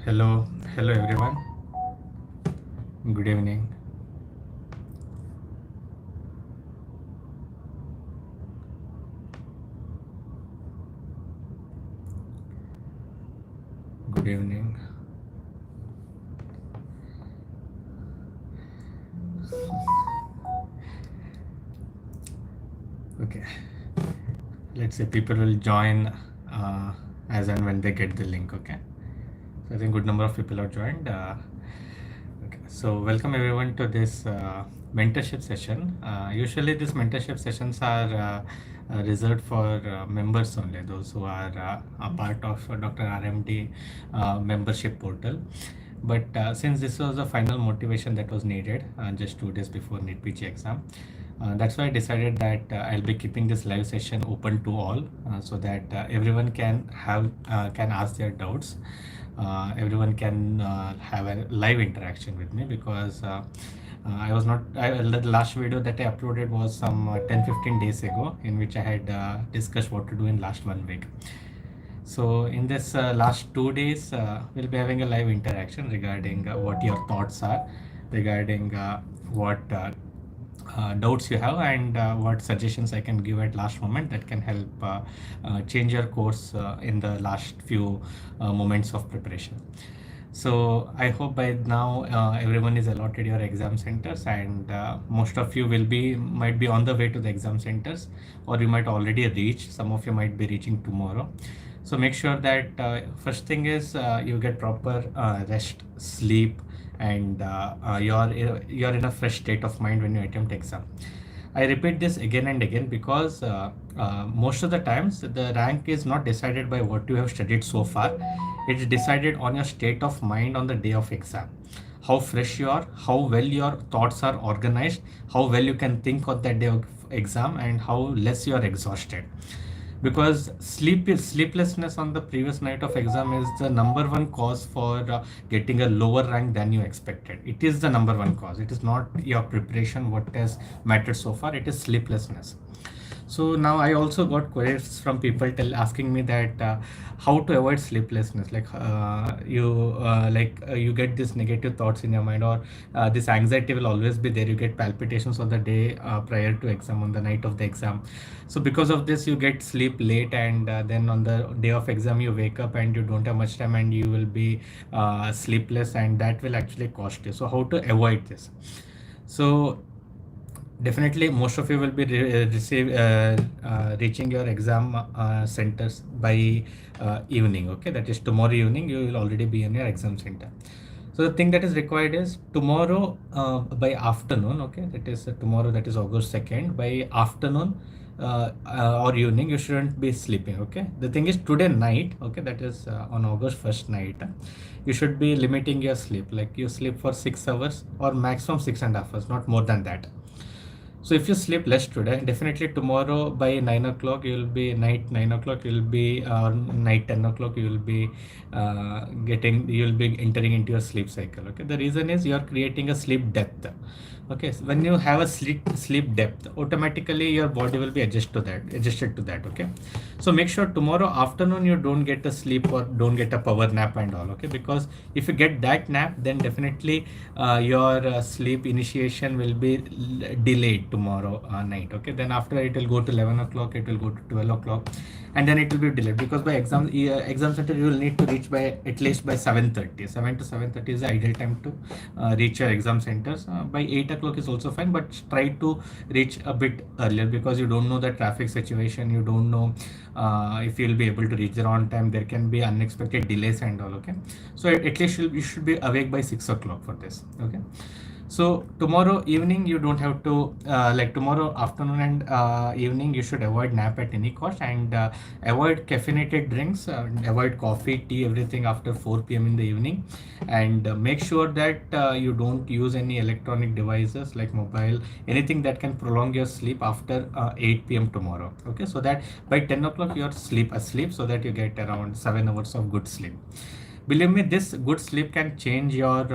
Hello, hello everyone. Good evening. Good evening. Okay, let's say people will join as and when they get the link. Okay, so I think good number of people have joined. Okay, so welcome everyone to this mentorship session. Usually, these mentorship sessions are reserved for members only, those who are a part of Dr. RMD membership portal. But since this was the final motivation that was needed just 2 days before NEET PG exam, that's why I decided that I'll be keeping this live session open to all so that everyone can ask their doubts. Everyone can have a live interaction with me because I was not the last video that I uploaded was some 10-15 days ago, in which I had discussed what to do in last 1 week. So in this last 2 days, we'll be having a live interaction regarding what your thoughts are, regarding what doubts you have, and what suggestions I can give at last moment that can help change your course in the last few moments of preparation. So I hope by now everyone is allotted your exam centers, and most of you might be on the way to the exam centers, or you might already reach. Some of you might be reaching tomorrow. So make sure that first thing is you get proper rest, sleep, and you're in a fresh state of mind when you attempt exam. I repeat this again and again because most of the times the rank is not decided by what you have studied so far. It's decided on your state of mind on the day of exam. How fresh you are, how well your thoughts are organized, how well you can think on that day of exam, and how less you are exhausted. Because sleeplessness on the previous night of exam is the number one cause for getting a lower rank than you expected. It is the number one cause. It is not your preparation what has mattered so far. It is sleeplessness. So now I also got queries from people asking me that how to avoid sleeplessness. You get these negative thoughts in your mind, or this anxiety will always be there. You get palpitations on the day prior to exam, on the night of the exam. So because of this, you get sleep late, and then on the day of exam, you wake up and you don't have much time, and you will be sleepless, and that will actually cost you. So how to avoid this? So definitely, most of you will be reaching your exam centers by evening. Okay, that is tomorrow evening. You will already be in your exam center. So the thing that is required is tomorrow by afternoon. Okay, that is tomorrow. That is August 2nd. By afternoon or evening, you shouldn't be sleeping. Okay. The thing is today night. Okay, that is on August 1st night. You should be limiting your sleep. Like you sleep for 6 hours or maximum 6.5 hours, not more than that. So if you sleep less today, definitely tomorrow by 9 o'clock you will be night 9 o'clock you will be night 10 o'clock you will be entering into your sleep cycle. Okay, the reason is you are creating a sleep depth. Okay, so when you have a sleep depth, automatically your body will be adjusted to that. Okay, so make sure tomorrow afternoon you don't get a sleep or don't get a power nap and all. Okay, because if you get that nap, then definitely your sleep initiation will be delayed tomorrow night. Okay, then after it will go to 11 o'clock, it will go to 12 o'clock, and then it will be delayed, because by exam center you will need to reach by at least by 7:30. 7 to 7:30 is the ideal time to reach your exam centers. By 8 o'clock is also fine, but try to reach a bit earlier, because you don't know the traffic situation. You don't know if you'll be able to reach there on time. There can be unexpected delays and all. Okay, so at least you should be awake by 6 o'clock for this. Okay, so tomorrow evening you don't have to like tomorrow afternoon and evening you should avoid nap at any cost, and avoid caffeinated drinks, avoid coffee, tea, everything after 4 p.m. in the evening, and make sure that you don't use any electronic devices like mobile, anything that can prolong your sleep after 8 p.m. tomorrow. Okay, so that by 10 o'clock you're asleep, so that you get around 7 hours of good sleep. believe me, this good sleep can change your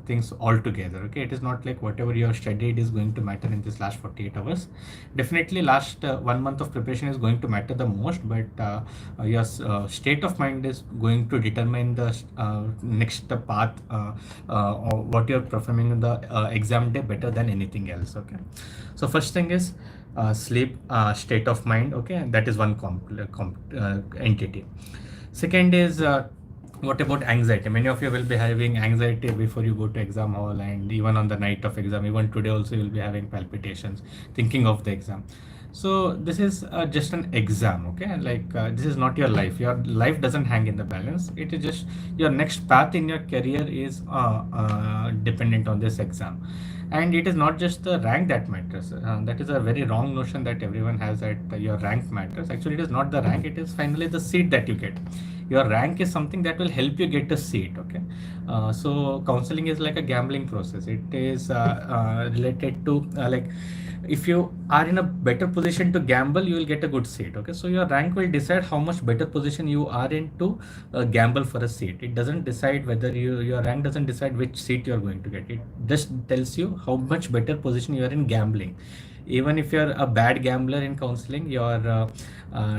things altogether. Okay, it is not like whatever you have studied is going to matter in this last 48 hours. Definitely last 1 month of preparation is going to matter the most, but your state of mind is going to determine the next path, or what you're performing in the exam day better than anything else. Okay, so first thing is sleep, state of mind. Okay, and that is one entity. Second is what about anxiety? Many of you will be having anxiety before you go to exam hall, and even on the night of exam. Even today also you will be having palpitations thinking of the exam. So this is just an exam. Okay, like this is not your life. Your life doesn't hang in the balance. It is just your next path in your career is dependent on this exam. And it is not just the rank that matters. That is a very wrong notion that everyone has, that your rank matters. Actually, it is not the rank. It is finally the seat that you get. Your rank is something that will help you get a seat. Okay, so counseling is like a gambling process. It is related to like, if you are in a better position to gamble, you will get a good seat. Okay, so your rank will decide how much better position you are in to gamble for a seat. It doesn't decide whether your rank doesn't decide which seat you are going to get. It just tells you how much better position you are in gambling. Even if you're a bad gambler in counseling, your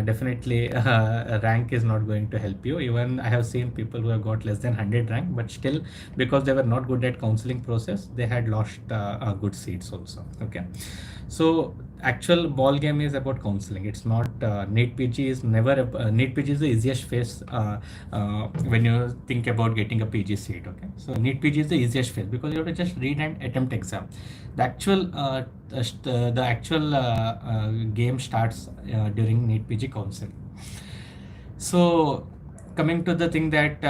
definitely rank is not going to help you. Even I have seen people who have got less than 100 rank, but still, because they were not good at counseling process, they had lost good seats also. Okay, so actual ball game is about counseling. It's not NEET PG is never NEET PG is the easiest phase when you think about getting a PG seat. Okay, so NEET PG is the easiest phase because you have to just read and attempt exam. The actual game starts during NEET PG counseling. So coming to the thing that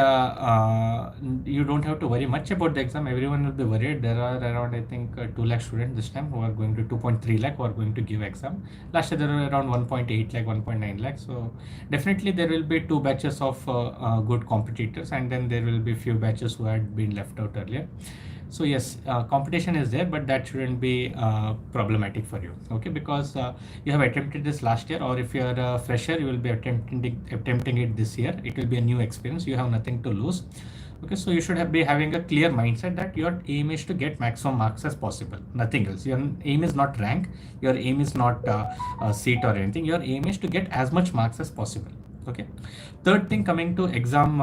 you don't have to worry much about the exam. Everyone will be worried. There are around, I think, 2 lakh students this time who are going to 2.3 lakh who are going to give exam. Last year there were around 1.8 lakh, 1.9 lakh. So definitely there will be 2 batches of good competitors, and then there will be few batches who had been left out earlier. So yes, competition is there, but that shouldn't be problematic for you. Okay, because you have attempted this last year, or if you are a fresher, you will be attempting it this year. It will be a new experience. You have nothing to lose. Okay, so you should be having a clear mindset that your aim is to get maximum marks as possible, nothing else. Your aim is not rank, your aim is not a seat or anything. Your aim is to get as much marks as possible. Okay, third thing, coming to exam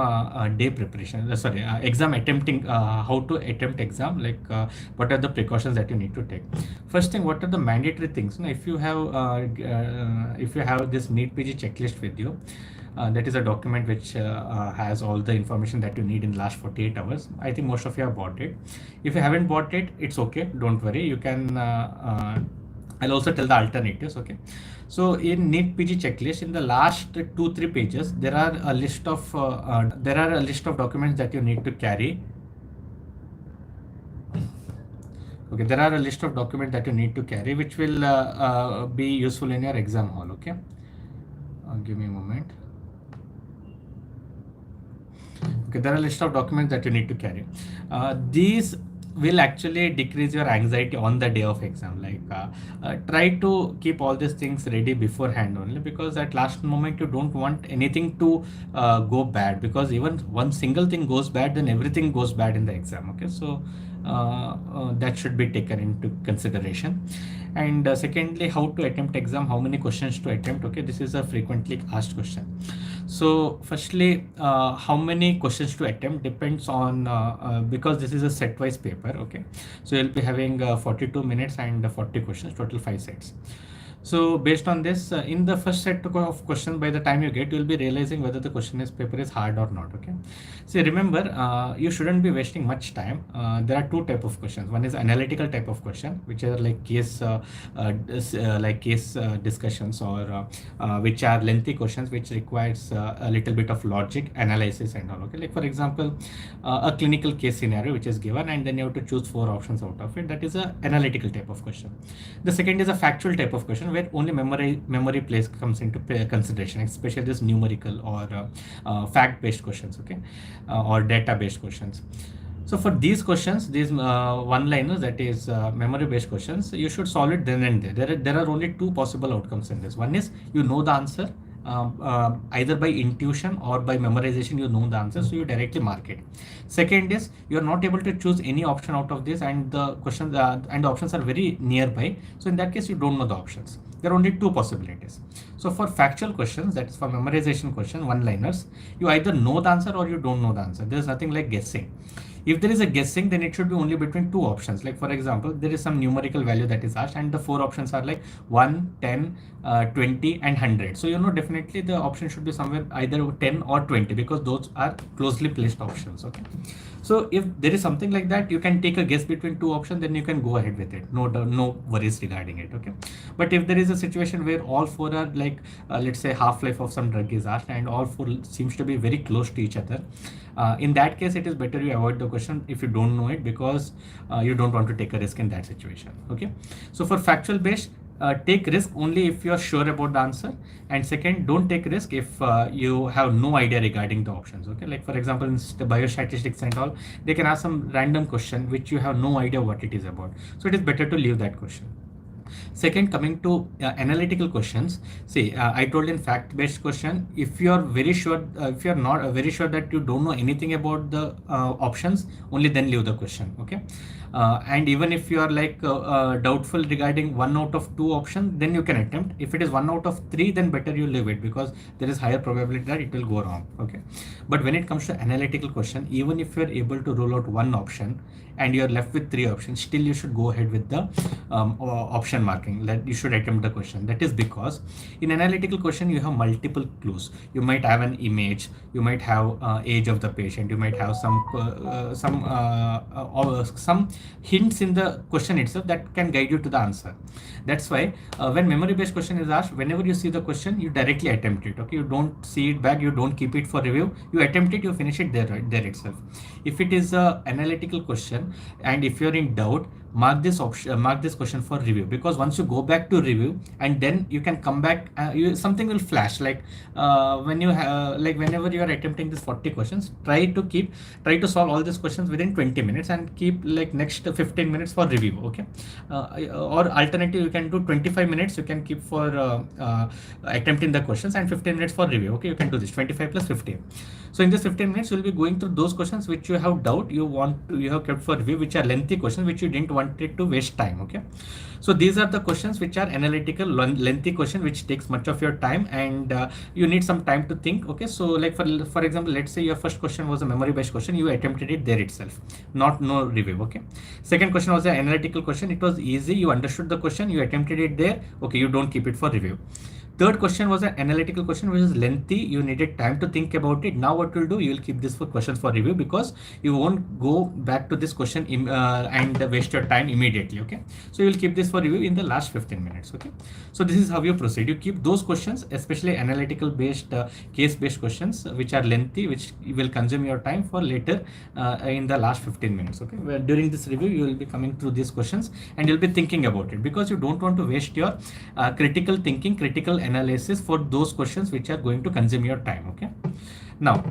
day preparation, exam attempting, how to attempt exam, like what are the precautions that you need to take. First thing, what are the mandatory things? Now, if you have this NEET PG checklist with you, that is a document which has all the information that you need in the last 48 hours. I think most of you have bought it. If you haven't bought it, it's okay, don't worry. You can I'll also tell the alternatives. Okay, so in NEET PG checklist, in the last 2-3 pages, there are a list of documents that you need to carry. Okay, there are a list of documents that you need to carry, which will be useful in your exam hall. Okay, give me a moment. Okay, there are a list of documents that you need to carry. These will actually decrease your anxiety on the day of exam. Like try to keep all these things ready beforehand only, because at last moment you don't want anything to go bad, because even one single thing goes bad, then everything goes bad in the exam. Okay, so that should be taken into consideration. And secondly, how to attempt exam, how many questions to attempt. Okay, this is a frequently asked question. So firstly, how many questions to attempt depends on because this is a set wise paper. Okay, so you'll be having 42 minutes and 40 questions, total 5 sets. So based on this, in the first set of questions, by the time you get, you'll be realizing whether the paper is hard or not. Okay, so remember, you shouldn't be wasting much time. There are 2 type of questions. One is analytical type of question, which are like case discussions, or which are lengthy questions which requires a little bit of logic analysis and all. Okay, like for example, a clinical case scenario which is given, and then you have to choose 4 options out of it. That is a analytical type of question. The second is a factual type of question, where only memory place comes into consideration, especially this numerical or fact based questions. Okay, or data based questions. So for these questions, these one-liners, that is memory-based questions, you should solve it then and there. There are only 2 possible outcomes in this. One is you know the answer, either by intuition or by memorization you know the answer, so you directly mark it. Second is you are not able to choose any option out of this, and the questions and the options are very nearby, so in that case you don't know the options. There are only two possibilities. So for factual questions, that is for memorization question, one liners, you either know the answer or you don't know the answer. There is nothing like guessing. If there is a guessing, then it should be only between two options. Like for example, there is some numerical value that is asked and the four options are like 1, 10, 20 and 100. So you know definitely the option should be somewhere either 10 or 20 because those are closely placed options. Okay. So if there is something like that, you can take a guess between two options, then you can go ahead with it. No worries regarding it. Okay. But if there is a situation where all four are like, let's say half-life of some drug is asked and all four seems to be very close to each other, in that case, it is better you avoid the question if you don't know it, because you don't want to take a risk in that situation. Okay. So for factual based, take risk only if you are sure about the answer, and second, don't take risk if you have no idea regarding the options. Okay, like for example in biostatistics and all, they can ask some random question which you have no idea what it is about, so it is better to leave that question. Second, coming to analytical questions, see, I told in fact-based question, if you are very sure, if you are not very sure that you don't know anything about the options, only then leave the question. Okay. And even if you are like doubtful regarding one out of two options, then you can attempt. If it is one out of three, then better you leave it because there is higher probability that it will go wrong. Okay. But when it comes to analytical question, even if you are able to rule out one option and you are left with three options, still you should go ahead with the option marking, that you should attempt the question. That is because in analytical question you have multiple clues. You might have an image, you might have age of the patient, you might have some hints in the question itself that can guide you to the answer. That's why when memory based question is asked, whenever you see the question, you directly attempt it. Okay, you don't see it back, you don't keep it for review, you attempt it, you finish it there, right there itself. If it is a analytical question and if you're in doubt, mark this option, mark this question for review, because once you go back to review and then you can come back, something will flash like when you like whenever you are attempting this 40 questions, try to solve all these questions within 20 minutes and keep like next 15 minutes for review. Okay. Or alternative, you can do 25 minutes, you can keep for attempting the questions and 15 minutes for review. Okay, you can do this 25 plus 15. So in this 15 minutes, you'll be going through those questions which you have doubt, you have kept for review, which are lengthy questions which you didn't want it to waste time. Okay. So these are the questions which are analytical, lengthy question which takes much of your time and you need some time to think. Okay. So like for example, let's say your first question was a memory based question, you attempted it there itself, no review. Okay. Second question was an analytical question, it was easy, you understood the question, you attempted it there. Okay, you don't keep it for review. Third question was an analytical question which is lengthy, you needed time to think about it. Now what you'll do, you will keep this for questions for review because you won't go back to this question and waste your time immediately. Okay, so you will keep this for review in the last 15 minutes. Okay, so this is how you proceed. You keep those questions, especially analytical based case based questions which are lengthy, which will consume your time for later in the last 15 minutes. Okay, where during this review you will be coming through these questions and you'll be thinking about it because you don't want to waste your critical thinking, critical analysis for those questions which are going to consume your time. Okay. Now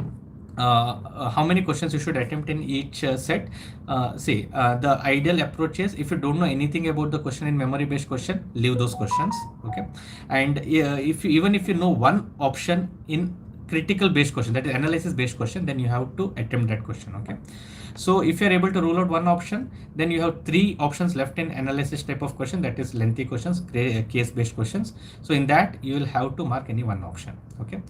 how many questions you should attempt in each set? The ideal approach is, if you don't know anything about the question in memory based question, leave those questions. Okay. And even if you know one option in critical based question, that is analysis based question, then you have to attempt that question. Okay. So if you're able to rule out one option, then you have three options left in analysis type of question, that is lengthy questions, case based questions. So in that you will have to mark any one option. Okay.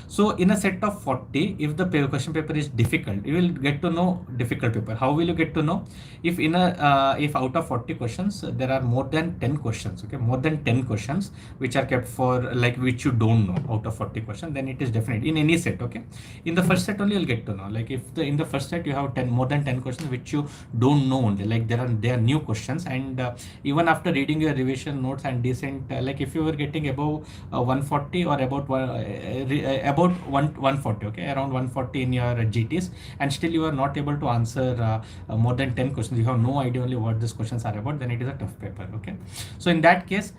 So in a set of 40, if the question paper is difficult, you will get to know difficult paper. How will you get to know? If if out of 40 questions there are more than 10 questions, okay, more than 10 questions which are kept for like which you don't know out of 40 questions, then it is definite in any set. Okay, in the first set only you'll get to know, like if in the first set you have more than 10 questions which you don't know only, like they are new questions, and even after reading your revision notes and decent, like if you were getting above 140 or about 140, okay, around 140 in your GTs, and still you are not able to answer more than 10 questions, you have no idea only what these questions are about, then it is a tough paper. Okay, so in that case,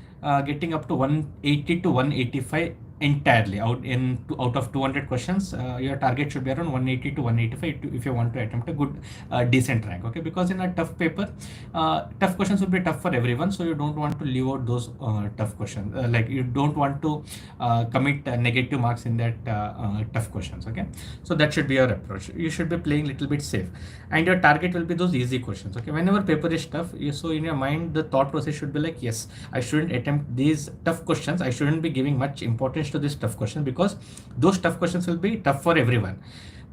getting up to 180 to 185 entirely out of 200 questions. Your target should be around 180 to 185 if you want to attempt a good decent rank. Okay, because in a tough paper, tough questions will be tough for everyone, so you don't want to leave out those tough questions. Like you don't want to commit negative marks in that tough questions. Okay, so that should be your approach. You should be playing little bit safe, and your target will be those easy questions. Okay, whenever paper is tough, so in your mind the thought process should be like, yes, I shouldn't attempt these tough questions. I shouldn't be giving much importance to this tough question, because those tough questions will be tough for everyone.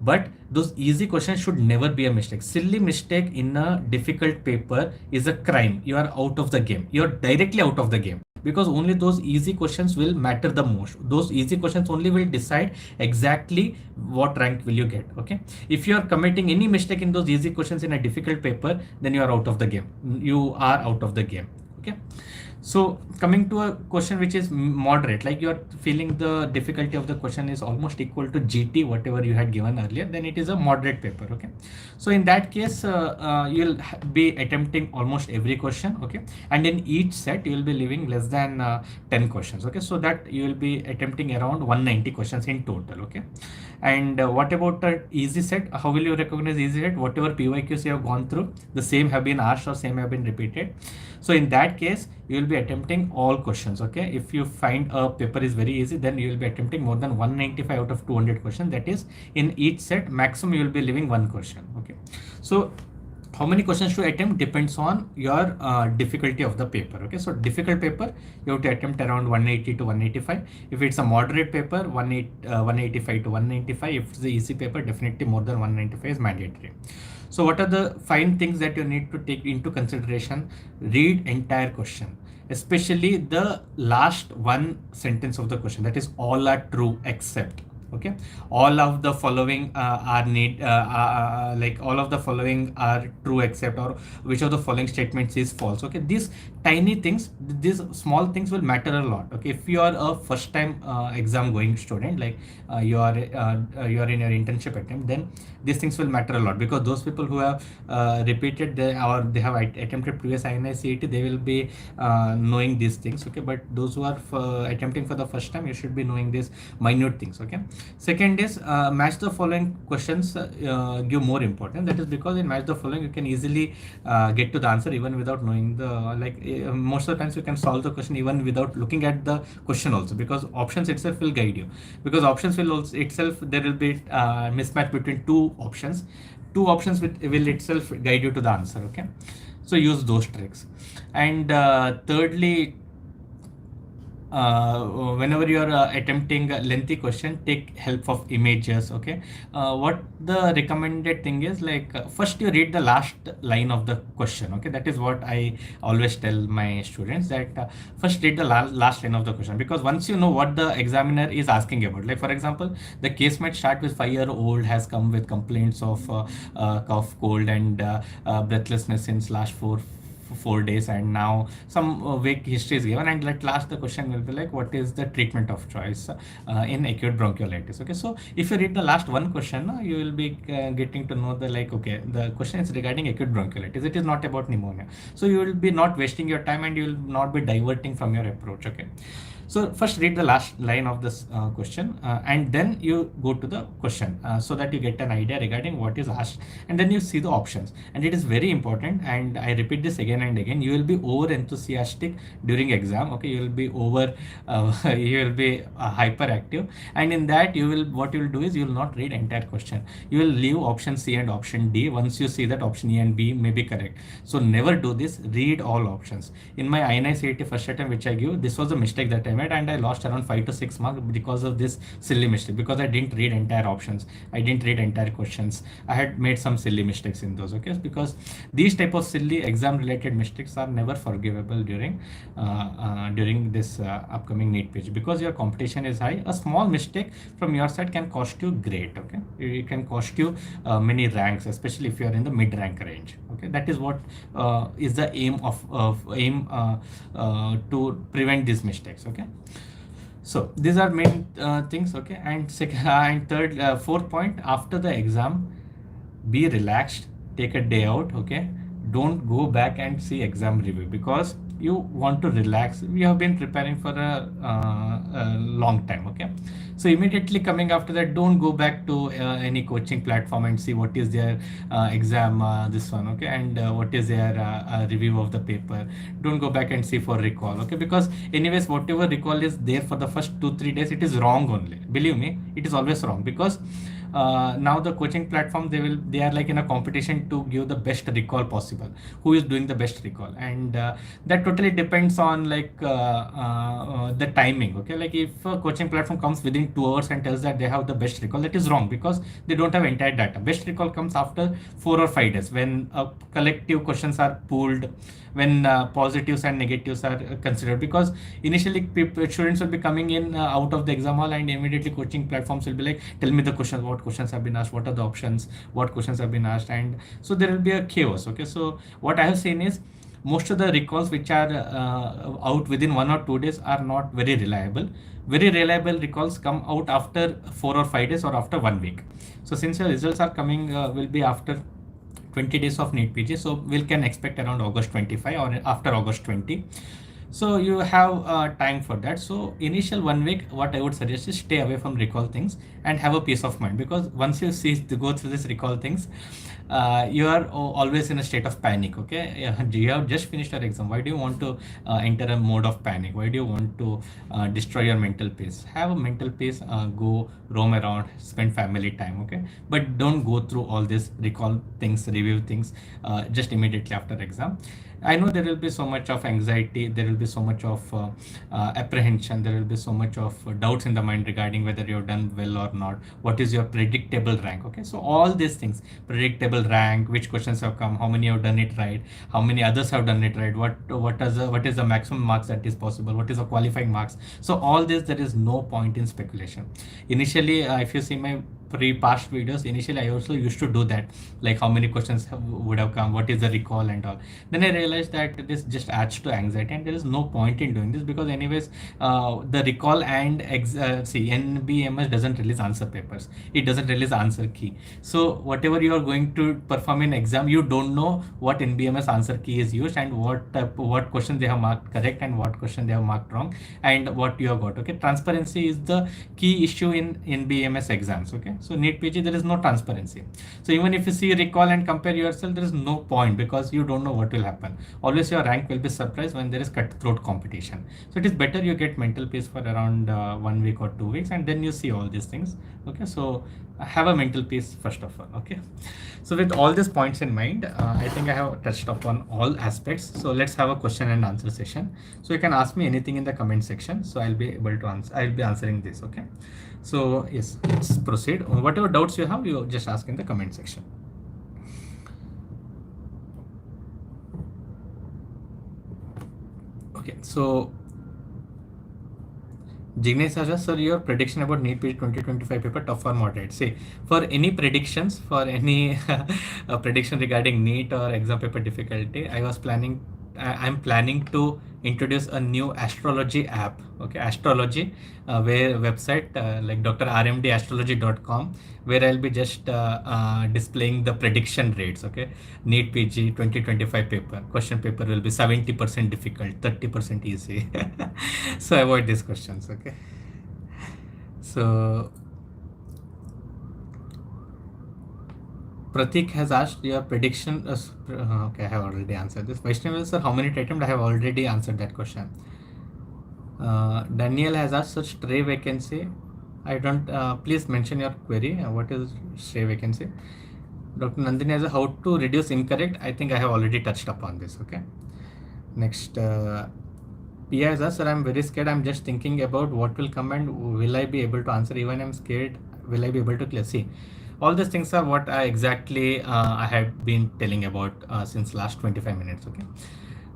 But those easy questions should never be a mistake. Silly mistake in a difficult paper is a crime. You are out of the game. You're directly out of the game, because only those easy questions will matter the most. Those easy questions only will decide exactly what rank will you get. Okay, if you are committing any mistake in those easy questions in a difficult paper, then you are out of the game. You are out of the game. Okay, so coming to a question which is moderate, like you're feeling the difficulty of the question is almost equal to GT, whatever you had given earlier, then it is a moderate paper. Okay, so in that case, you'll be attempting almost every question. Okay, and in each set you will be leaving less than 10 questions. Okay, so that you will be attempting around 190 questions in total. Okay, and what about the easy set? How will you recognize easy set? Whatever PYQs you have gone through, the same have been asked or same have been repeated. So in that case, you will be attempting all questions. Okay, if you find a paper is very easy, then you will be attempting more than 195 out of 200 questions. That is, in each set, maximum you will be leaving one question. Okay, so how many questions to attempt depends on your difficulty of the paper. Okay, so difficult paper you have to attempt around 180 to 185. If it's a moderate paper, 185 to 195. If it's the easy paper, definitely more than 195 is mandatory. So what are the 5 things that you need to take into consideration? Read entire question, especially the last one sentence of the question, that is, all are true except. Okay, all of the following are like all of the following are true except, or which of the following statements is false. Okay, these tiny things, these small things will matter a lot. Okay, if you are a first time exam going student, like you are in your internship attempt, then these things will matter a lot, because those people who have repeated or they have attempted previous INI CET, they will be knowing these things. Okay, but those who are attempting for the first time, you should be knowing these minute things. Okay, second is match the following questions, give more importance. That is because in match the following you can easily get to the answer even without knowing the most of the times you can solve the question even without looking at the question also, because options itself will guide you. Because options will also itself, there will be mismatch between two options. Two options will itself guide you to the answer. Okay, so use those tricks. And thirdly, whenever you are attempting a lengthy question, take help of images. Okay, what the recommended thing is, like first you read the last line of the question. Okay, that is what I always tell my students, that first read the last line of the question, because once you know what the examiner is asking about, like for example, the case might start with 5-year-old has come with complaints of cough, cold, and breathlessness since last 4 days, and now some vague history is given, and at last the question will be like, what is the treatment of choice in acute bronchiolitis. Okay, so if you read the last one question, you will be getting to know the, like, okay, the question is regarding acute bronchiolitis, it is not about pneumonia, so you will be not wasting your time and you will not be diverting from your approach. Okay, so first read the last line of this question, and then you go to the question, so that you get an idea regarding what is asked, and then you see the options. And it is very important, and I repeat this again and again, you will be over enthusiastic during exam. Okay, you will be you will be hyperactive, and in that what you will do is you will not read entire question. You will leave option C and option D once you see that option E and B may be correct. So never do this. Read all options. In my INI CET first attempt which I give, this was a mistake that I made, and I lost around 5 to 6 marks because of this silly mistake, because I didn't read entire options, I didn't read entire questions. I had made some silly mistakes in those. Okay, because these type of silly exam related mistakes are never forgivable during this upcoming NEET page, because your competition is high. A small mistake from your side can cost you great. Okay, it can cost you many ranks, especially if you are in the mid rank range. Okay, that is what is the aim to prevent these mistakes. Okay, so these are main things. Okay, and second and third, fourth point, after the exam, be relaxed, take a day out. Okay, don't go back and see exam review, because you want to relax, you have been preparing for a long time, okay? So immediately coming after that, don't go back to any coaching platform and see what is their exam, this one, okay, and what is their review of the paper. Don't go back and see for recall, okay, because anyways whatever recall is there for the first 2 3 days, it is wrong only. Believe me, it is always wrong, because now the coaching platform, they are like in a competition to give the best recall possible, who is doing the best recall, and that totally depends on like the timing, okay. Like if a coaching platform comes within 2 hours and tells that they have the best recall, that is wrong, because they don't have entire data. Best recall comes after 4 or 5 days, when collective questions are pooled, when positives and negatives are considered, because initially students will be coming in out of the exam hall, and immediately coaching platforms will be like, tell me the questions, what questions have been asked, what are the options, what questions have been asked, and so there will be a chaos, okay. So what I have seen is most of the recalls which are out within 1 or 2 days are not very reliable. Very reliable recalls come out after 4 or 5 days or after 1 week. So since your results are coming will be after 20 days of NEET PG, so we can expect around August 25 or after August 20. So you have time for that. So initial 1 week, what I would suggest is stay away from recall things and have a peace of mind, because once you see to go through this recall things, you are always in a state of panic, okay. You have just finished your exam. Why do you want to enter a mode of panic? Why do you want to destroy your mental peace? Have a mental peace, go roam around, spend family time, okay, but don't go through all this recall things, review things just immediately after exam. I know there will be so much of anxiety, there will be so much of apprehension, there will be so much of doubts in the mind regarding whether you've done well or not. What is your predictable rank? Okay, so all these things, predictable rank, which questions have come, how many have done it right, how many others have done it right, what is the maximum marks that is possible, what is the qualifying marks. So all this, there is no point in speculation. Initially, if you see my past videos, initially I also used to do that, like how many questions would have come, what is the recall and all. Then I realized that this just adds to anxiety, and there is no point in doing this, because anyways the recall and see, NBMS doesn't release answer papers, it doesn't release answer key. So whatever you are going to perform in exam, you don't know what NBMS answer key is used, and what question they have marked correct and what question they have marked wrong, and what you have got, okay. Transparency is the key issue in NBMS exams, okay. So NEET PG, there is no transparency. So even if you see recall and compare yourself, there is no point, because you don't know what will happen. Always your rank will be surprised when there is cutthroat competition. So it is better you get mental peace for around 1 week or 2 weeks, and then you see all these things, okay. So have a mental peace first of all, okay. So with all these points in mind, I think I have touched upon all aspects. So let's have a question and answer session. So you can ask me anything in the comment section, so I'll be able to answer, I'll be answering this, okay. So yes, let's proceed. Whatever doubts you have, you just ask in the comment section. Okay, so Jignesh Aja, sir, your prediction about NEET PG 2025 paper, tough or moderate? See, for any predictions, for any prediction regarding NEET or exam paper difficulty, I'm planning to introduce a new astrology app, okay, astrology, where website like Dr. RMD astrology.com, where I'll be just displaying the prediction rates, okay. NEET PG 2025 paper, question paper will be 70% difficult, 30% easy. So avoid these questions, okay. So Pratik has asked your prediction. Okay, I have already answered this. Vaishnavi sir, how many attempts? I have already answered that question. Daniel has asked, such stray vacancy. I don't. Please mention your query. What is stray vacancy? Dr. Nandini has how to reduce incorrect. I think I have already touched upon this. Okay. Next, Pia has asked, sir, I'm very scared. I'm just thinking about what will come and will I be able to answer? Even I'm scared. Will I be able to clear? See, all these things are what I exactly I had been telling about since last 25 minutes, okay.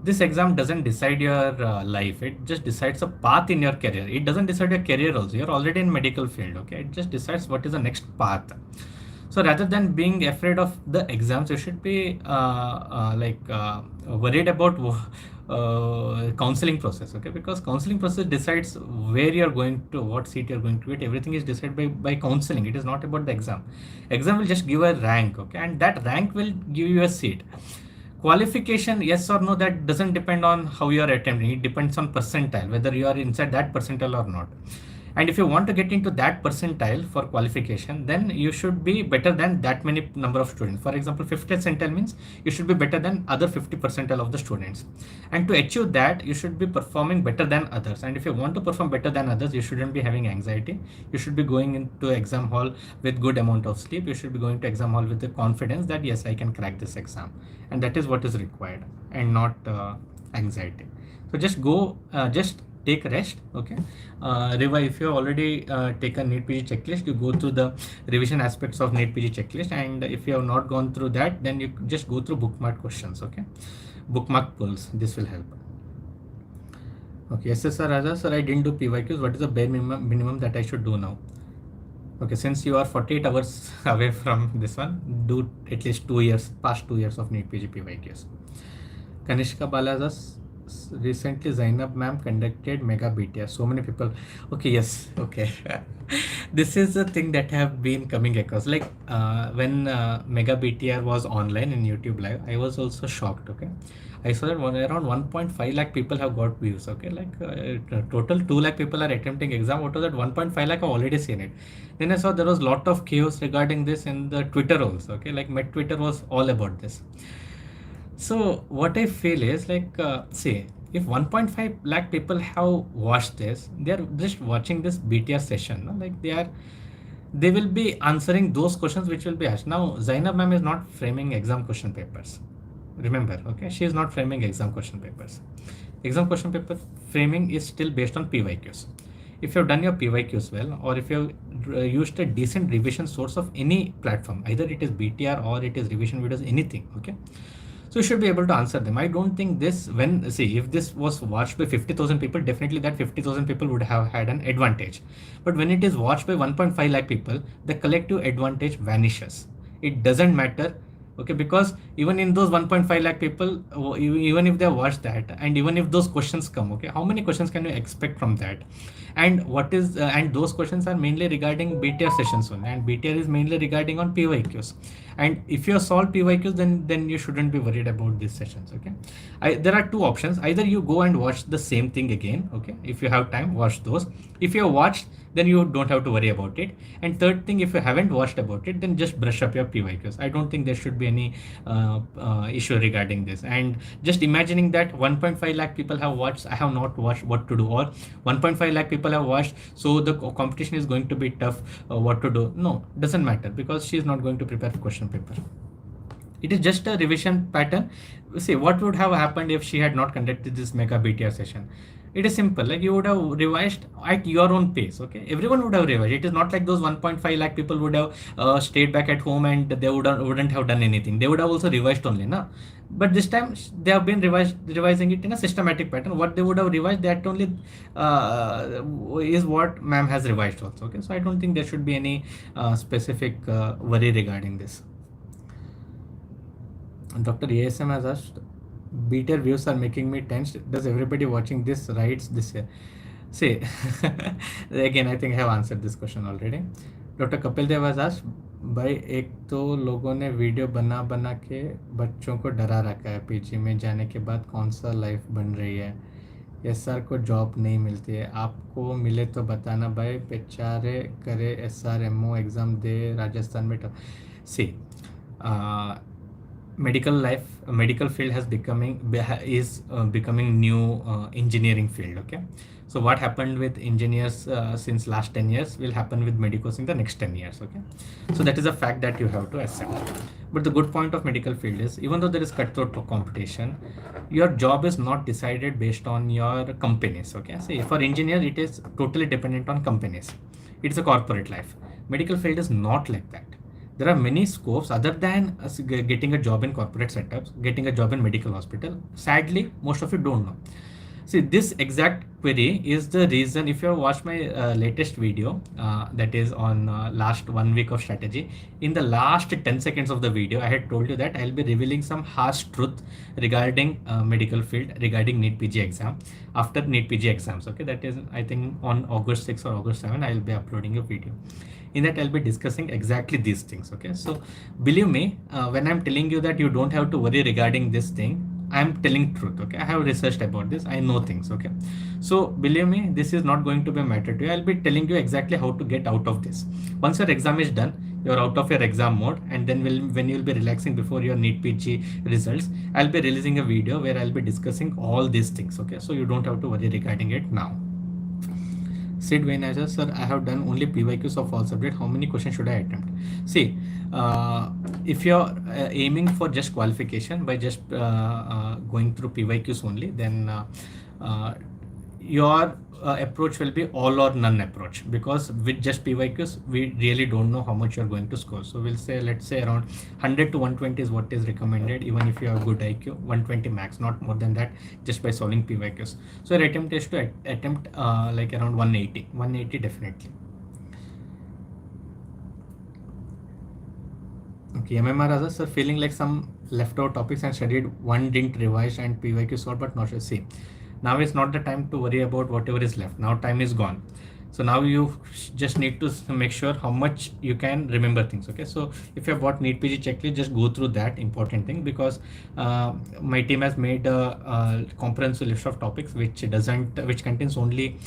This exam doesn't decide your life, it just decides a path in your career. It doesn't decide your career also, you're already in medical field, okay. It just decides what is the next path. So rather than being afraid of the exams, you should be worried about counseling process, okay, because counseling process decides where you're going to, what seat you're going to get. Everything is decided by counseling. It is not about the exam. Exam will just give a rank, okay, and that rank will give you a seat. Qualification, yes or no, that doesn't depend on how you are attempting. It depends on percentile, whether you are inside that percentile or not. And if you want to get into that percentile for qualification, then you should be better than that many number of students. For example, 50th percentile means you should be better than other 50 percentile of the students. And to achieve that, you should be performing better than others. And if you want to perform better than others, you shouldn't be having anxiety. You should be going into exam hall with good amount of sleep. You should be going to exam hall with the confidence that yes, I can crack this exam. And that is what is required, and not anxiety. So just go, just take rest. Okay, revise. If you already taken NEET PG checklist, you go through the revision aspects of NEET PG checklist, and if you have not gone through that, then you just go through bookmark questions. Okay, bookmark polls, this will help. Okay, SSR Raja sir, I didn't do PYQs. What is the bare minimum that I should do now? Okay, since you are 48 hours away from this one, do at least 2 years, past 2 years of NEET PG PYQs. Kanishka Balajas, recently Zainab ma'am conducted mega BTR. So many people. Okay, yes, okay. This is a thing that have been coming across. Like when mega BTR was online in YouTube Live, I was also shocked. Okay, I saw that around 1.5 lakh people have got views. Okay, like total 2 lakh people are attempting exam. What was that? 1.5 lakh? I've already seen it. Then I saw there was lot of chaos regarding this in the Twitter also. Okay, like my Twitter was all about this. So what I feel is like, say, if 1.5 lakh people have watched this, they are just watching this BTR session. No? Like they will be answering those questions which will be asked. Now, Zainab ma'am is not framing exam question papers. Remember, okay, she is not framing exam question papers. Exam question paper framing is still based on PYQs. If you have done your PYQs well, or if you have used a decent revision source of any platform, either it is BTR or it is revision videos, anything, okay, so you should be able to answer them. I don't think this, when, see, if this was watched by 50,000 people, definitely that 50,000 people would have had an advantage. But when it is watched by 1.5 lakh people, the collective advantage vanishes. It doesn't matter, okay, because even in those 1.5 lakh people, even if they watch that, and even if those questions come, okay, how many questions can you expect from that? And what is, and those questions are mainly regarding BTR sessions only, and BTR is mainly regarding on PYQs. And if you solve PYQs, then you shouldn't be worried about these sessions. Okay, there are two options. Either you go and watch the same thing again. Okay, if you have time, watch those. If you have watched, then you don't have to worry about it. And third thing, if you haven't watched about it, then just brush up your PYQs. I don't think there should be any issue regarding this. And just imagining that 1.5 lakh people have watched, I have not watched, what to do, or 1.5 lakh people have watched, so the competition is going to be tough, what to do. No, doesn't matter, because she is not going to prepare question paper. It is just a revision pattern. See, what would have happened if she had not conducted this mega BTR session? It is simple, like you would have revised at your own pace. Okay, everyone would have revised. It is not like those 1.5 lakh people would have stayed back at home and they wouldn't have done anything. They would have also revised only, na. But this time they have been revising it in a systematic pattern. What they would have revised, that only is what ma'am has revised also. Okay, so I don't think there should be any specific worry regarding this. Dr. ASM has asked, BTR views are making me tense. Does everybody watching this writes this here? See, again, I think I have answered this question already. Dr. Kapil Dev has asked, भाई एक तो लोगों ने video बना बना के बच्चों को डरा रखा है, पीजी में जाने के बाद कौन सा लाइफ बन रही है, एसआर को जॉब नहीं मिलती है, आपको मिले तो बताना भाई, बेचारे करे SRMO एग्ज़ाम दे राजस्थान में. See, medical field is becoming new engineering field. Okay, so what happened with engineers since last 10 years will happen with medicos in the next 10 years. Okay, so that is a fact that you have to accept. But the good point of medical field is, even though there is cutthroat competition, your job is not decided based on your companies. Okay, so for engineer it is totally dependent on companies. It is a corporate life. Medical field is not like that. There are many scopes other than getting a job in corporate setups, getting a job in medical hospital. Sadly, most of you don't know. See, this exact query is the reason. If you have watched my latest video, that is on last 1 week of strategy, in the last 10 seconds of the video, I had told you that I'll be revealing some harsh truth regarding medical field, regarding NEET PG exam, after NEET PG exams. Okay, that is, I think, on August 6 or August 7, I'll be uploading a video. In that, I'll be discussing exactly these things. Okay, so believe me, when I'm telling you that you don't have to worry regarding this thing, I'm telling truth. Okay, I have researched about this, I know things. Okay, so believe me, this is not going to be a matter to you. I'll be telling you exactly how to get out of this. Once your exam is done, you're out of your exam mode, and then when you'll be relaxing before your NEET PG results, I'll be releasing a video where I'll be discussing all these things. Okay, so you don't have to worry regarding it now. Sid Vainaja, sir, I have done only PYQs of all subjects. How many questions should I attempt? See, if you're aiming for just qualification by just going through PYQs only, then your approach will be all or none approach, because with just PYQs, we really don't know how much you're going to score. So we'll say, let's say around 100 to 120 is what is recommended, even if you have good IQ, 120 max, not more than that, just by solving PYQs. So your attempt is to attempt like around 180 definitely. Okay, MMR Raza, sir, feeling like some left out topics and studied, one didn't revise and PYQ solved, but not sure. See, now is not the time to worry about whatever is left. Now time is gone. So now you just need to make sure how much you can remember things. Okay, so if you have bought NEET PG checklist, just go through that important thing, because my team has made a comprehensive list of topics which contains only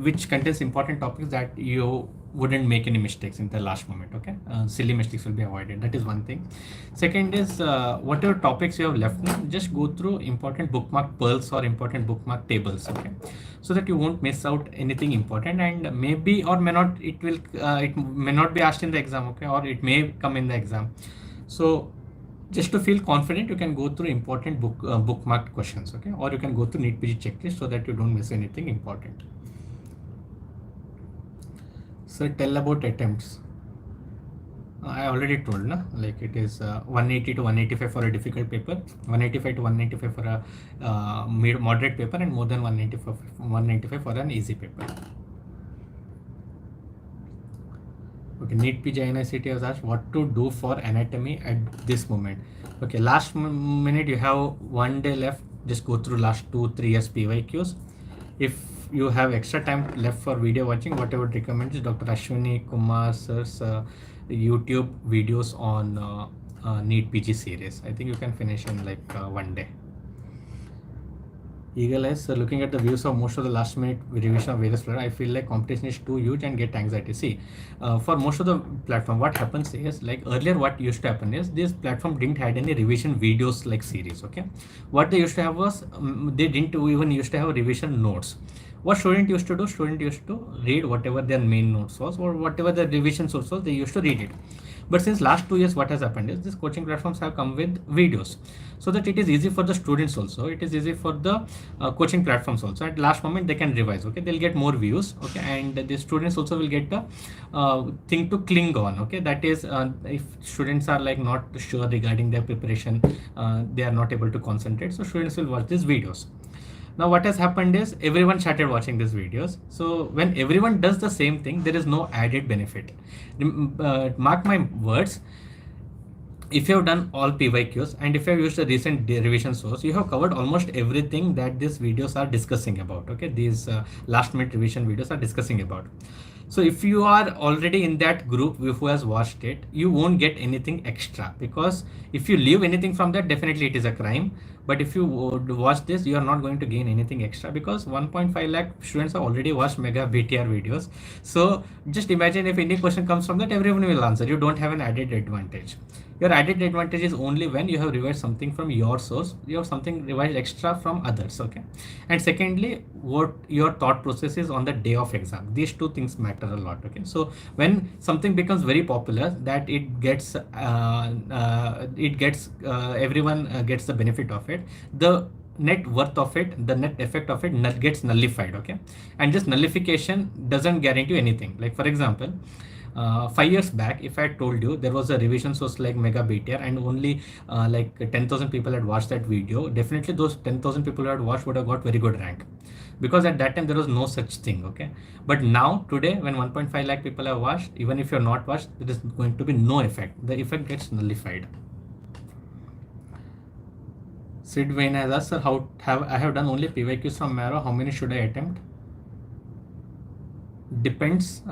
which contains important topics that you wouldn't make any mistakes in the last moment. Okay, silly mistakes will be avoided. That is one thing. Second is whatever topics you have left now, just go through important bookmark pearls or important bookmark tables. Okay, so that you won't miss out anything important, and maybe or may not, it may not be asked in the exam. Okay, or it may come in the exam. So just to feel confident, you can go through important bookmarked questions. Okay, or you can go through NEET PG checklist so that you don't miss anything important. So tell about attempts. I already told, na, like it is 180 to 185 for a difficult paper, 185 to 195 for a moderate paper, and more than 195 for an easy paper. Okay, NEET PG INICT has asked what to do for anatomy at this moment. Okay, last minute, you have 1 day left. Just go through last 2-3 years PYQs. If you have extra time left for video watching, what I would recommend is Dr. Ashwini Kumar sir's YouTube videos on NEET PG series. I think you can finish in like 1 day. Eagle Eyes, looking at the views of most of the last minute revision of various platforms, I feel like competition is too huge and get anxiety. See, for most of the platform, what happens is, like earlier, what used to happen is this platform didn't had any revision videos like series. Okay, what they used to have was they didn't even used to have revision notes. What student used to do? Student used to read whatever their main notes was, or whatever the revision source was, they used to read it. But since last 2 years, what has happened is these coaching platforms have come with videos, so that it is easy for the students also. It is easy for the coaching platforms also. At last moment, they can revise. Okay, they'll get more views. Okay, and the students also will get the thing to cling on. Okay, that is if students are like not sure regarding their preparation, they are not able to concentrate. So students will watch these videos. Now what has happened is everyone started watching these videos. So when everyone does the same thing, there is no added benefit. Mark my words, if you have done all PYQs and if you have used a recent revision source, you have covered almost everything that these videos are discussing about. Okay, these last minute revision videos are discussing about. So if you are already in that group who has watched it, you won't get anything extra, because if you leave anything from that, definitely it is a crime. But if you watch this, you are not going to gain anything extra, because 1.5 lakh students have already watched mega BTR videos. So just imagine if any question comes from that, everyone will answer. You don't have an added advantage. Your added advantage is only when you have revised something from your source, you have something revised extra from others. Okay, and secondly, what your thought process is on the day of exam. These two things matter a lot. Okay, so when something becomes very popular, that it gets everyone gets the benefit of it, the net worth of it, the net effect of it gets nullified. Okay, and this nullification doesn't guarantee anything. Like for example, 5 years back, if I told you there was a revision source like Mega BTR and only like 10,000 people had watched that video, definitely those 10,000 people who had watched would have got very good rank, because at that time there was no such thing. Okay, but now today when 1.5 lakh people have watched, even if you're not watched, there is going to be no effect. The effect gets nullified. Sid Wayne has asked, sir, I have done only PYQs from Marrow. How many should I attempt? Depends.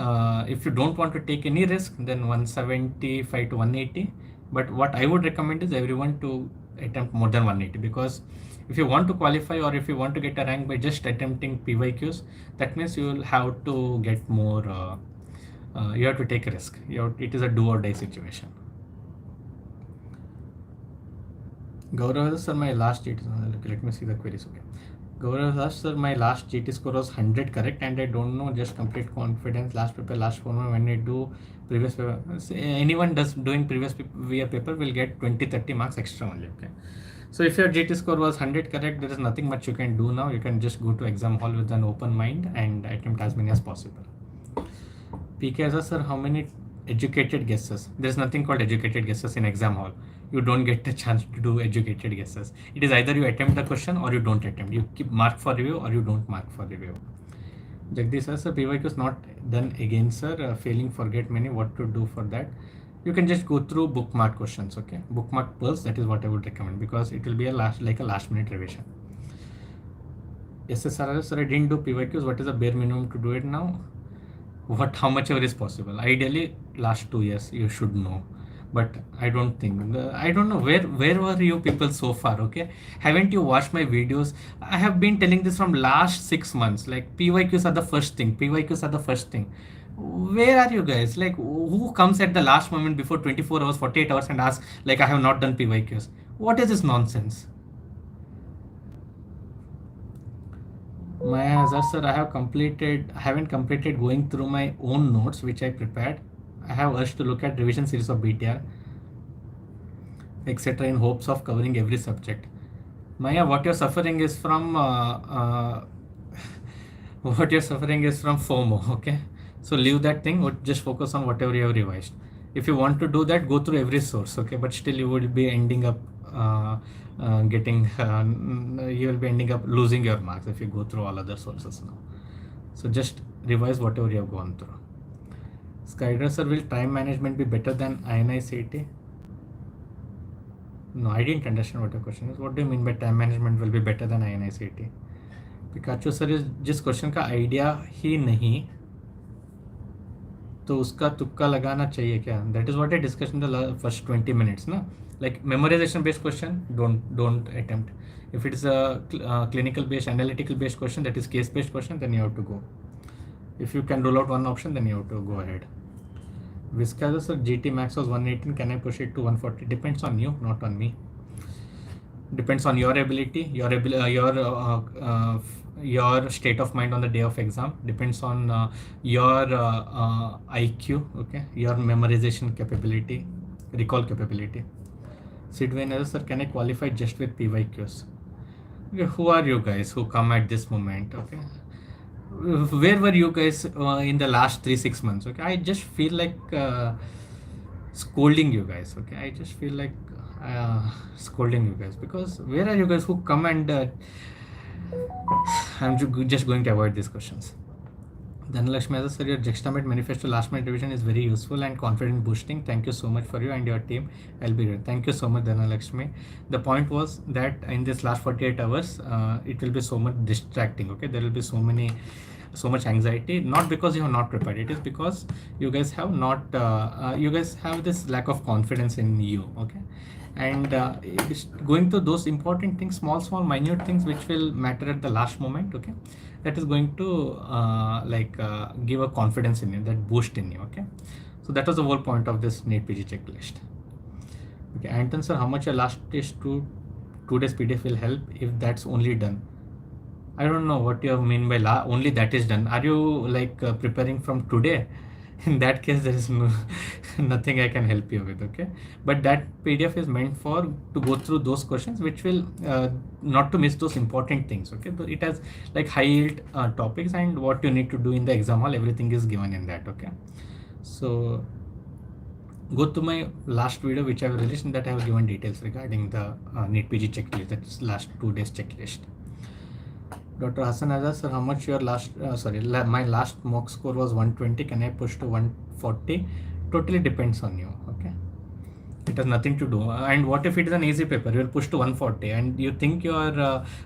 If you don't want to take any risk, then 175 to 180. But what I would recommend is everyone to attempt more than 180, because if you want to qualify or if you want to get a rank by just attempting PYQs, that means you will have to get more. You have to take a risk. It is a do or die situation. Gaurav, sir, my last GT. Let me see the queries. Okay. Gaurav, sir, my last GT score was 100 correct, and I don't know, just complete confidence. Last paper, last 4 months, when I do previous paper, anyone doing previous paper will get 20-30 marks extra only. Okay. So if your GT score was 100 correct, there is nothing much you can do now. You can just go to exam hall with an open mind and attempt as many as possible. PK says, sir, how many educated guesses? There's nothing called educated guesses in exam hall. You don't get the chance to do educated guesses. It is either you attempt the question or you don't attempt. You keep mark for review or you don't mark for review. Jagdish says, sir, PYQ is not done again, sir. Failing, forget many. What to do for that? You can just go through bookmark questions. Okay, bookmark pearls. That is what I would recommend, because it will be a last minute revision. SSR, sir, I didn't do PYQs. What is the bare minimum to do it now? How much ever is possible. Ideally, last 2 years you should know, but I don't think. I don't know where were you people so far. Okay, haven't you watched my videos? I have been telling this from last 6 months. Like, PYQs are the first thing. PYQs are the first thing. Where are you guys? Like, who comes at the last moment before 24 hours, 48 hours and asks like, I have not done PYQs? What is this nonsense? Maya Azhar, sir, I haven't completed going through my own notes which I prepared. I have urged to look at revision series of BTR, etc. in hopes of covering every subject. Maya, what you're suffering is from FOMO. Okay, so leave that thing. Just focus on whatever you have revised. If you want to do that, go through every source. Okay, but still you will be ending up losing your marks if you go through all other sources now. So just revise whatever you have gone through. Skydra, sir, will time management be better than INI CET? No, I didn't understand what your question is. What do you mean by time management will be better than INI CET? Pikachu, sir, is जिस question का idea ही नहीं तो उसका तुक्का लगाना चाहिए क्या? That is what I discussed in the first 20 minutes, na? Like, memorization based question, don't attempt. If it is a clinical based, analytical based question, that is case based question, then you have to go. If you can rule out one option, then you have to go ahead. Viscaza, sir, GT max was 118. Can I push it to 140? Depends on you, not on me. Depends on your ability, your state of mind on the day of exam. Depends on your IQ, okay, your memorization capability, recall capability. Sidwayne, sir, can I qualify just with PYQs? Okay, who are you guys who come at this moment? Okay, where were you guys in the last 3-6 months? Okay, I just feel like scolding you guys. Okay, I just feel like scolding you guys, because where are you guys who come and I'm just going to avoid these questions. Dhanalakshmi, sir, your Juxtamate manifesto last minute revision is very useful and confident boosting. Thank you so much for you and your team. I'll be here. Thank you so much, Dhanalakshmi. The point was that in this last 48 hours, it will be so much distracting. Okay, there will be so much anxiety, not because you have not prepared. It is because you guys have not you guys have this lack of confidence in you. Okay, and going to those important things, small minute things which will matter at the last moment. Okay, that is going to give a confidence in you, that boost in you. Okay, so that was the whole point of this NEET PG checklist. Okay, Anton, sir, how much your last test 2 days PDF will help if that's only done? I don't know what you mean by only that is done. Are you like preparing from today? In that case, there is nothing I can help you with. Okay, but that PDF is meant to go through those questions which will not to miss those important things. Okay, but it has like high yield topics, and what you need to do in the exam hall, everything is given in that. Okay, So go to my last video which I have released, and that I have given details regarding the NEET PG checklist, that's last 2 days checklist. Dr. Hassan Azad, sir, how much your my last mock score was 120. Can I push to 140? Totally depends on you. Okay, it has nothing to do. And what if it is an easy paper? You will push to 140, and you think your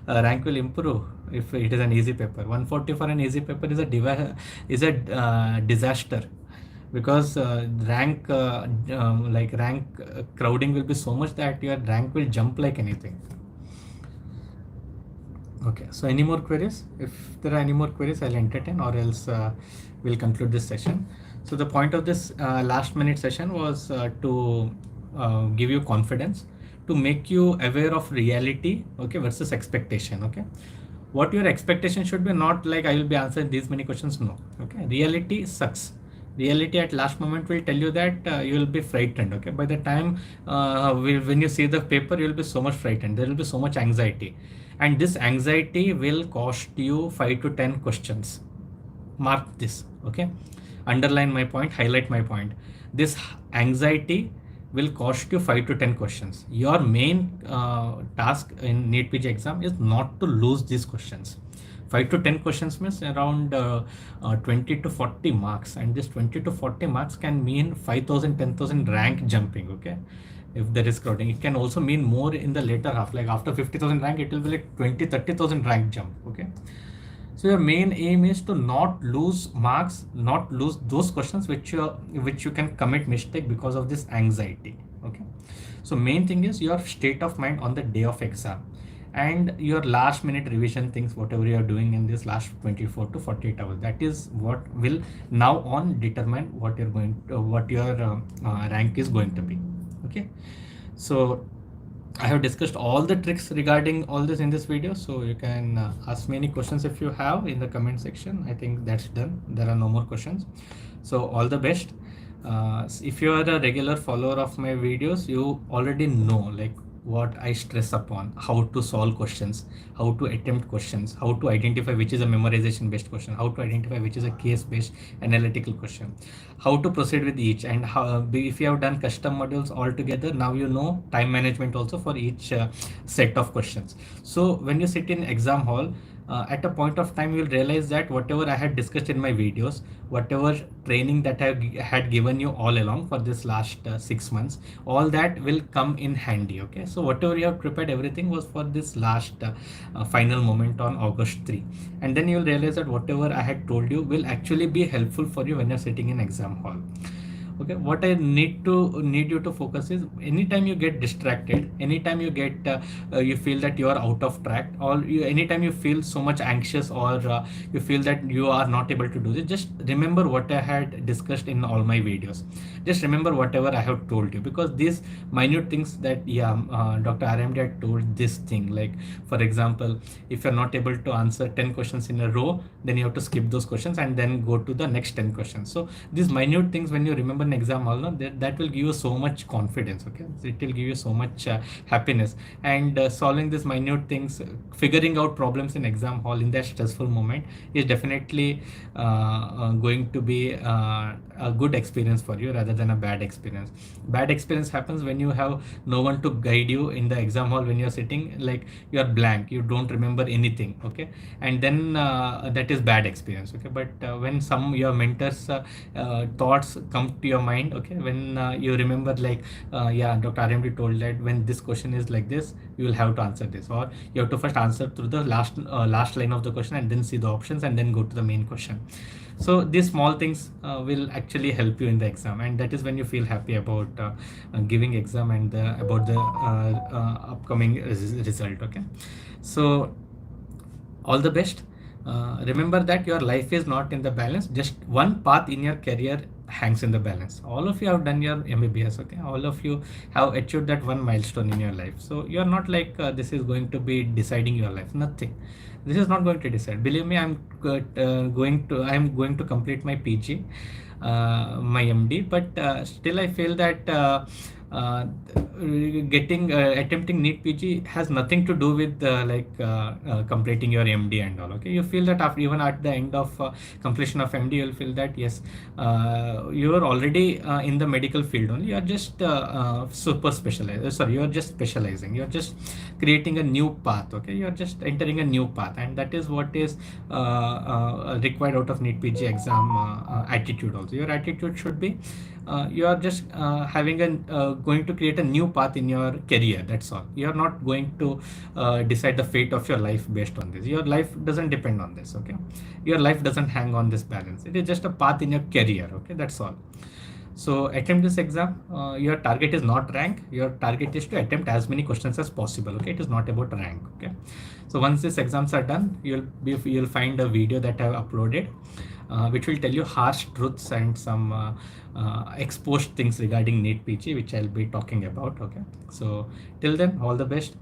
rank will improve if it is an easy paper. 140 for an easy paper is a disaster, because rank crowding will be so much that your rank will jump like anything. Okay, so any more queries? If there are any more queries, I'll entertain, or else we'll conclude this session. So the point of this last minute session was to give you confidence, to make you aware of reality, okay, versus expectation. Okay, what your expectation should be, not like I will be answering these many questions. No, okay, reality sucks. Reality at last moment will tell you that you will be frightened. Okay, by the time when you see the paper, you will be so much frightened. There will be so much anxiety, and this anxiety will cost you 5 to 10 questions. Mark this. Okay, underline my point, highlight my point. This anxiety will cost you 5 to 10 questions. Your main task in NEET PG exam is not to lose these questions. 5 to 10 questions means around 20 to 40 marks, and this 20 to 40 marks can mean 5,000, 10,000 rank jumping. Okay, if there is crowding, it can also mean more in the later half, like after 50,000 rank, it will be like 20, 30,000 rank jump. Okay, so your main aim is to not lose marks, not lose those questions which you can commit mistake because of this anxiety. Okay, so main thing is your state of mind on the day of exam, and your last minute revision things, whatever you are doing in this last 24 to 48 hours. That is what will now on determine what you're going to, what your rank is going to be. Okay, so I have discussed all the tricks regarding all this in this video, so you can ask me any questions if you have in the comment section. I think that's done. There are no more questions. So all the best. If you are a regular follower of my videos, you already know like what I stress upon: how to solve questions, how to attempt questions, how to identify which is a memorization based question, how to identify which is a case based analytical question, how to proceed with each, and how, if you have done custom modules altogether, now you know time management also for each set of questions. So when you sit in exam hall, at a point of time, you'll realize that whatever I had discussed in my videos, whatever training that I had given you all along for this last 6 months, all that will come in handy. Okay, so whatever you have prepared, everything was for this last final moment on August 3, and then you'll realize that whatever I had told you will actually be helpful for you when you're sitting in exam hall. Okay, what I need you to focus is, anytime you get distracted, anytime you get you feel that you are out of track, or anytime you feel so much anxious, or you feel that you are not able to do this, just remember what I had discussed in all my videos. Just remember whatever I have told you, because these minute things that Dr. RMD had told this thing, like for example, if you're not able to answer 10 questions in a row, then you have to skip those questions and then go to the next 10 questions. So these minute things, when you remember an exam hall, no, that will give you so much confidence. Okay, so it will give you so much happiness, and solving these minute things, figuring out problems in exam hall in that stressful moment is definitely going to be a good experience for you rather than a bad experience. Bad experience happens when you have no one to guide you in the exam hall, when you're sitting like you are blank, you don't remember anything. Okay, and then that is bad experience. Okay, but when some your mentors thoughts come to your mind, okay, when you remember like Dr. RMD told that when this question is like this, you will have to answer this, or you have to first answer through the last line of the question and then see the options and then go to the main question. So these small things will actually help you in the exam, and that is when you feel happy about giving exam and about the upcoming result. Okay, so all the best. Remember that your life is not in the balance. Just one path in your career hangs in the balance. All of you have done your MBBS. Okay, all of you have achieved that one milestone in your life. So you are not like this is going to be deciding your life. Nothing. This is not going to decide. Believe me, I'm going to complete my PG, my MD, but still I feel that uh, getting attempting NEET PG has nothing to do with completing your MD and all. Okay, you feel that after, even at the end of completion of MD, you'll feel that yes, you are already in the medical field only. You are just super specialized. Sorry, you are just specializing. You are just creating a new path. Okay, you are just entering a new path, and that is what is required out of NEET PG exam attitude. Also, your attitude should be you are just having a going to create a new path in your career. That's all. You are not going to decide the fate of your life based on this. Your life doesn't depend on this. Okay, your life doesn't hang on this balance. It is just a path in your career. Okay, that's all. So attempt this exam. Your target is not rank. Your target is to attempt as many questions as possible. Okay, it is not about rank. Okay, so once these exams are done, you'll find a video that I have uploaded, which will tell you harsh truths and some exposed things regarding NEET PG, which I'll be talking about. Okay, so till then, all the best.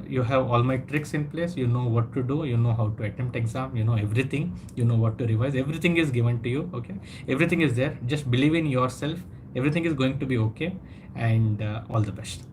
You have all my tricks in place. You know what to do. You know how to attempt exam. You know everything. You know what to revise. Everything is given to you. Okay, everything is there. Just believe in yourself. Everything is going to be okay, and all the best.